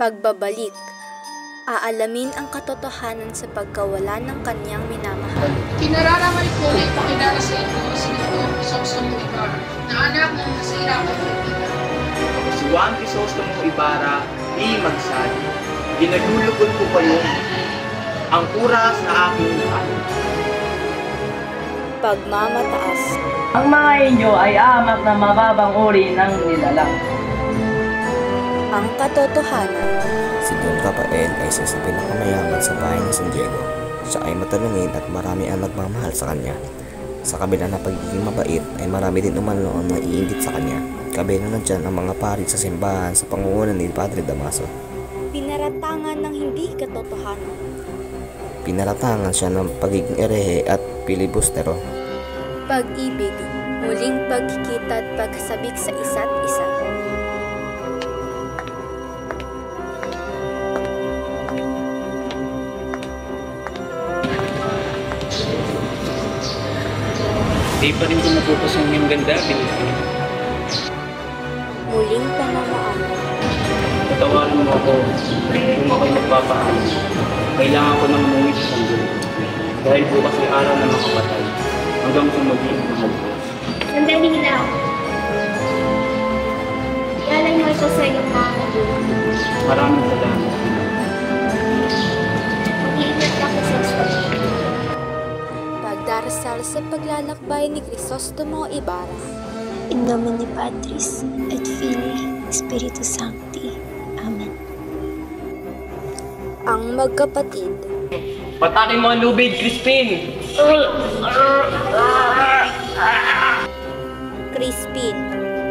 Pagbabalik, aalamin ang katotohanan sa pagkawala ng kanyang minamahal. Kinararangal ko na ipakilala sa inyo si Dr. Crisostomo Ibarra na anak ng nasirapang kaibigan. Si Juan Crisostomo Ibarra, di magsali. Ginagulugol ko kayo ang oras na aking ano. Pagmamataas. Ang mga inyo ay amak na mababang uri ng nilalang. Ang katotohanan. Si Don Rafael ay isa sa pinakamayaman sa bayan ng San Diego. Siya ay matalangin at marami ang nagmamahal sa kanya. Sa kabila ng pagiging mabait ay marami din umano ang naiinggit sa kanya. Kabila na dyan ang mga pari sa simbahan sa pangunguna ni Padre Damaso. Pinaratangan ng hindi katotohanan. Pinaratangan siya ng pagiging erehe at pilibustero. Pag-ibig, muling pagkikita at pagsabik sa isa't isa. Di pa rin tumutupos ang iyong ganda, Pilipino. Muling pamamaano. Patawarin mo ako kung ako'y magpapaalam. Kailangan ko nang umuwi sa San Diego. Dahil bukas ay araw na makapatay. Hanggang sa maging mahal ko. Sandali lang. Ialay mo ito sa iyong mga magulang. Maraming salamat. Mag-iingat ka sa ospital. Pagdarasal sa paglalakbay ni Crisostomo Ibarra. In nomine Patris et Filii Spiritus Sancti. Amen. Ang magkapatid. Patakin mo ang lubid, Crispin! Crispin,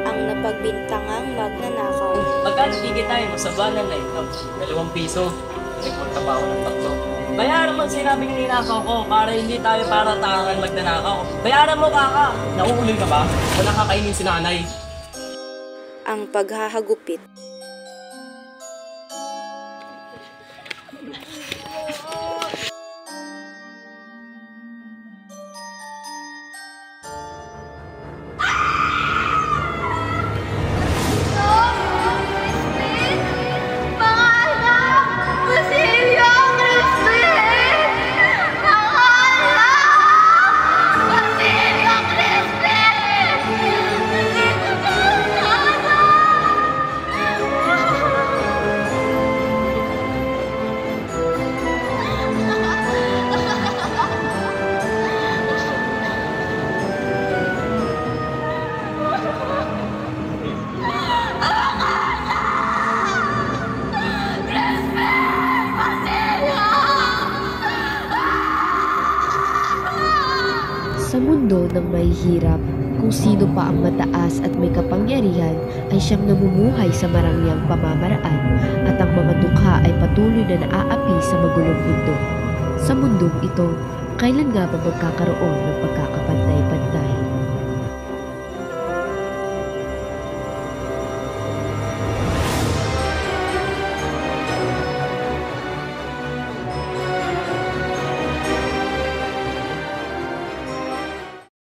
ang napagbintangang magnanakaw. Magkano tayo mo sa banan na ito? 2 piso. Nagpagtapaw ng takto. Bayaran mo sinabing ninakaw ko para hindi tayo para tangan magnanakaw. Bayaran mo, kaka! Nauuloy ka ba? O nakakainin si nanay? Ang paghahagupit. Sa mundo ng may hirap, kung sino pa ang mataas at may kapangyarihan ay siyang namumuhay sa marangyang pamamaraan at ang mga dukha ay patuloy na naaapi sa magulong mundo. Sa mundong ito, kailan nga ba magkakaroon ng pagkakapantay-pantay?